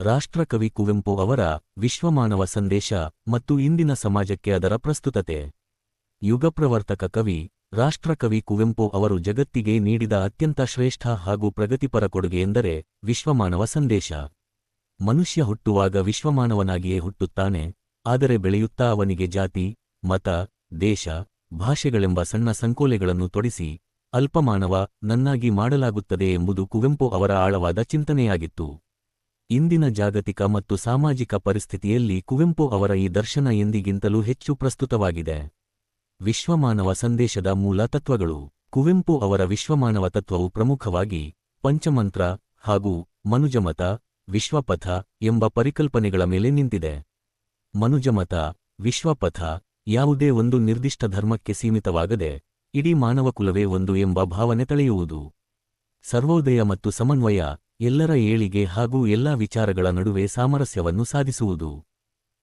ರಾಷ್ಟ್ರಕವಿ ಕುವೆಂಪು ಅವರ ವಿಶ್ವಮಾನವ ಸಂದೇಶ ಮತ್ತು ಇಂದಿನ ಸಮಾಜಕ್ಕೆ ಅದರ ಪ್ರಸ್ತುತತೆ. ಯುಗಪ್ರವರ್ತಕ ಕವಿ, ರಾಷ್ಟ್ರಕವಿ ಕುವೆಂಪು ಅವರು ಜಗತ್ತಿಗೆ ನೀಡಿದ ಅತ್ಯಂತ ಶ್ರೇಷ್ಠ ಹಾಗೂ ಪ್ರಗತಿಪರ ಕೊಡುಗೆಯೆಂದರೆ ವಿಶ್ವಮಾನವ ಸಂದೇಶ. ಮನುಷ್ಯ ಹುಟ್ಟುವಾಗ ವಿಶ್ವಮಾನವನಾಗಿಯೇ ಹುಟ್ಟುತ್ತಾನೆ, ಆದರೆ ಬೆಳೆಯುತ್ತಾ ಅವನಿಗೆ ಜಾತಿ, ಮತ, ದೇಶ, ಭಾಷೆಗಳೆಂಬ ಸಣ್ಣ ಸಂಕೋಲೆಗಳನ್ನು ತೊಡಿಸಿ ಅಲ್ಪಮಾನವ ನನ್ನಾಗಿ ಮಾಡಲಾಗುತ್ತದೆ ಎಂಬುದು ಕುವೆಂಪು ಅವರ ಆಳವಾದ ಚಿಂತನೆಯಾಗಿತ್ತು. ಇಂದಿನ ಜಾಗತಿಕ ಮತ್ತು ಸಾಮಾಜಿಕ ಪರಿಸ್ಥಿತಿಯಲ್ಲಿ ಕುವೆಂಪು ಅವರ ಈ ದರ್ಶನ ಎಂದಿಗಿಂತಲೂ ಹೆಚ್ಚು ಪ್ರಸ್ತುತವಾಗಿದೆ. ವಿಶ್ವಮಾನವ ಸಂದೇಶದ ಮೂಲ ತತ್ವಗಳು. ಕುವೆಂಪು ಅವರ ವಿಶ್ವಮಾನವ ತತ್ವವು ಪ್ರಮುಖವಾಗಿ ಪಂಚಮಂತ್ರ ಹಾಗೂ ಮನುಜಮತ, ವಿಶ್ವಪಥ ಎಂಬ ಪರಿಕಲ್ಪನೆಗಳ ಮೇಲೆ ನಿಂತಿದೆ. ಮನುಜಮತ, ವಿಶ್ವಪಥ ಯಾವುದೇ ಒಂದು ನಿರ್ದಿಷ್ಟ ಧರ್ಮಕ್ಕೆ ಸೀಮಿತವಾಗದೆ ಇಡೀ ಮಾನವಕುಲವೇ ಒಂದು ಎಂಬ ಭಾವನೆ ತಳೆಯುವುದು. ಸರ್ವೋದಯ ಮತ್ತು ಸಮನ್ವಯ, ಎಲ್ಲರ ಏಳಿಗೆ ಹಾಗೂ ಎಲ್ಲಾ ವಿಚಾರಗಳ ನಡುವೆ ಸಾಮರಸ್ಯವನ್ನು ಸಾಧಿಸುವುದು.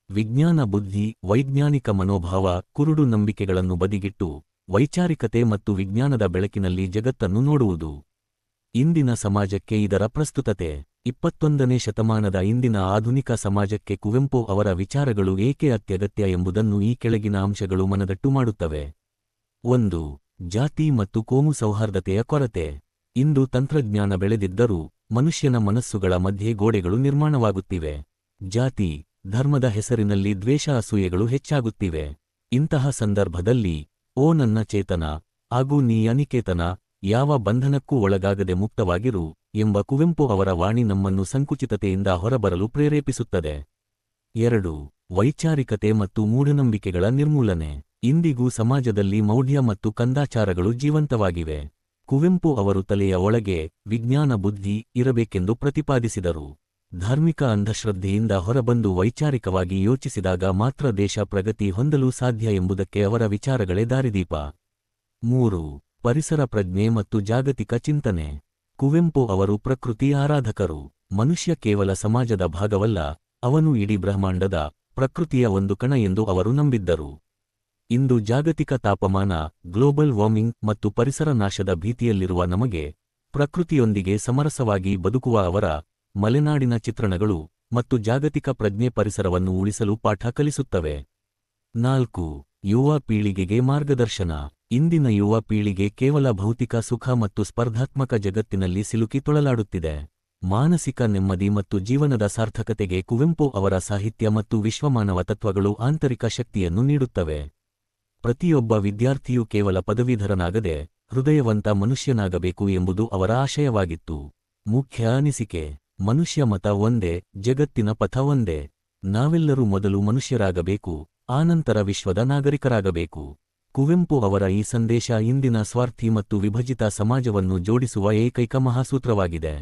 ವಿಜ್ಞಾನ ಬುದ್ಧಿ, ವೈಜ್ಞಾನಿಕ ಮನೋಭಾವ, ಕುರುಡು ನಂಬಿಕೆಗಳನ್ನು ಬದಿಗಿಟ್ಟು ವೈಚಾರಿಕತೆ ಮತ್ತು ವಿಜ್ಞಾನದ ಬೆಳಕಿನಲ್ಲಿ ಜಗತ್ತನ್ನು ನೋಡುವುದು. ಇಂದಿನ ಸಮಾಜಕ್ಕೆ ಇದರ ಪ್ರಸ್ತುತತೆ. 21ನೇ ಶತಮಾನದ ಇಂದಿನ ಆಧುನಿಕ ಸಮಾಜಕ್ಕೆ ಕುವೆಂಪು ಅವರ ವಿಚಾರಗಳು ಏಕೆ ಅತ್ಯಗತ್ಯ ಎಂಬುದನ್ನು ಈ ಕೆಳಗಿನ ಅಂಶಗಳು ಮನದಟ್ಟು ಮಾಡುತ್ತವೆ. 1. ಜಾತಿ ಮತ್ತು ಕೋಮು ಸೌಹಾರ್ದತೆಯ ಕೊರತೆ. ಇಂದು ತಂತ್ರಜ್ಞಾನ ಬೆಳೆದಿದ್ದರೂ ಮನುಷ್ಯನ ಮನಸ್ಸುಗಳ ಮಧ್ಯೆ ಗೋಡೆಗಳು ನಿರ್ಮಾಣವಾಗುತ್ತಿವೆ. ಜಾತಿ, ಧರ್ಮದ ಹೆಸರಿನಲ್ಲಿ ದ್ವೇಷ, ಅಸೂಯೆಗಳು ಹೆಚ್ಚಾಗುತ್ತಿವೆ. ಇಂತಹ ಸಂದರ್ಭದಲ್ಲಿ ಓ ನನ್ನ ಚೇತನ, ಹಾಗೂ ನೀ ಅನಿಕೇತನ, ಯಾವ ಬಂಧನಕ್ಕೂ ಒಳಗಾಗದೆ ಮುಕ್ತವಾಗಿರು ಎಂಬ ಕುವೆಂಪು ಅವರ ವಾಣಿ ನಮ್ಮನ್ನು ಸಂಕುಚಿತತೆಯಿಂದ ಹೊರಬರಲು ಪ್ರೇರೇಪಿಸುತ್ತದೆ. 2. ವೈಚಾರಿಕತೆ ಮತ್ತು ಮೂಢನಂಬಿಕೆಗಳ ನಿರ್ಮೂಲನೆ. ಇಂದಿಗೂ ಸಮಾಜದಲ್ಲಿ ಮೌಢ್ಯ ಮತ್ತು ಕಂದಾಚಾರಗಳು ಜೀವಂತವಾಗಿವೆ. ಕುವೆಂಪು ಅವರು ತಲೆಯ ಒಳಗೆ ವಿಜ್ಞಾನ ಬುದ್ಧಿ ಇರಬೇಕೆಂದು ಪ್ರತಿಪಾದಿಸಿದರು. ಧಾರ್ಮಿಕ ಅಂಧಶ್ರದ್ಧೆಯಿಂದ ಹೊರಬಂದು ವೈಚಾರಿಕವಾಗಿ ಯೋಚಿಸಿದಾಗ ಮಾತ್ರ ದೇಶ ಪ್ರಗತಿ ಹೊಂದಲು ಸಾಧ್ಯ ಎಂಬುದಕ್ಕೆ ಅವರ ವಿಚಾರಗಳೇ ದಾರಿದೀಪ. 3. ಪರಿಸರ ಪ್ರಜ್ಞೆ ಮತ್ತು ಜಾಗತಿಕ ಚಿಂತನೆ. ಕುವೆಂಪು ಅವರು ಪ್ರಕೃತಿ ಆರಾಧಕರು. ಮನುಷ್ಯ ಕೇವಲ ಸಮಾಜದ ಭಾಗವಲ್ಲ, ಅವನು ಇಡೀ ಬ್ರಹ್ಮಾಂಡದ, ಪ್ರಕೃತಿಯ ಒಂದು ಕಣ ಎಂದು ಅವರು ನಂಬಿದ್ದರು. ಇಂದು ಜಾಗತಿಕ ತಾಪಮಾನ, ಗ್ಲೋಬಲ್ ವಾರ್ಮಿಂಗ್ ಮತ್ತು ಪರಿಸರ ನಾಶದ ಭೀತಿಯಲ್ಲಿರುವ ನಮಗೆ ಪ್ರಕೃತಿಯೊಂದಿಗೆ ಸಮರಸವಾಗಿ ಬದುಕುವ ಅವರ ಮಲೆನಾಡಿನ ಚಿತ್ರಣಗಳು ಮತ್ತು ಜಾಗತಿಕ ಪ್ರಜ್ಞೆ ಪರಿಸರವನ್ನು ಉಳಿಸಲು ಪಾಠ ಕಲಿಸುತ್ತವೆ. 4. ಯುವ ಪೀಳಿಗೆಗೆ ಮಾರ್ಗದರ್ಶನ. ಇಂದಿನ ಯುವ ಪೀಳಿಗೆ ಕೇವಲ ಭೌತಿಕ ಸುಖ ಮತ್ತು ಸ್ಪರ್ಧಾತ್ಮಕ ಜಗತ್ತಿನಲ್ಲಿ ಸಿಲುಕಿ ತೊಳಲಾಡುತ್ತಿದೆ. ಮಾನಸಿಕ ನೆಮ್ಮದಿ ಮತ್ತು ಜೀವನದ ಸಾರ್ಥಕತೆಗೆ ಕುವೆಂಪು ಅವರ ಸಾಹಿತ್ಯ ಮತ್ತು ವಿಶ್ವಮಾನವ ತತ್ವಗಳು ಆಂತರಿಕ ಶಕ್ತಿಯನ್ನು ನೀಡುತ್ತವೆ. ಪ್ರತಿಯೊಬ್ಬ ವಿದ್ಯಾರ್ಥಿಯೂ ಕೇವಲ ಪದವೀಧರನಾಗದೆ ಹೃದಯವಂತ ಮನುಷ್ಯನಾಗಬೇಕು ಎಂಬುದು ಅವರ ಆಶಯವಾಗಿತ್ತು. ಮುಖ್ಯ ಅನಿಸಿಕೆ: ಮನುಷ್ಯ ಮತ ಒಂದೇ, ಜಗತ್ತಿನ ಪಥ ಒಂದೇ. ನಾವೆಲ್ಲರೂ ಮೊದಲು ಮನುಷ್ಯರಾಗಬೇಕು, ಆನಂತರ ವಿಶ್ವದ ನಾಗರಿಕರಾಗಬೇಕು. ಕುವೆಂಪು ಅವರ ಈ ಸಂದೇಶ ಇಂದಿನ ಸ್ವಾರ್ಥಿ ಮತ್ತು ವಿಭಜಿತ ಸಮಾಜವನ್ನು ಜೋಡಿಸುವ ಏಕೈಕ ಮಹಾಸೂತ್ರವಾಗಿದೆ.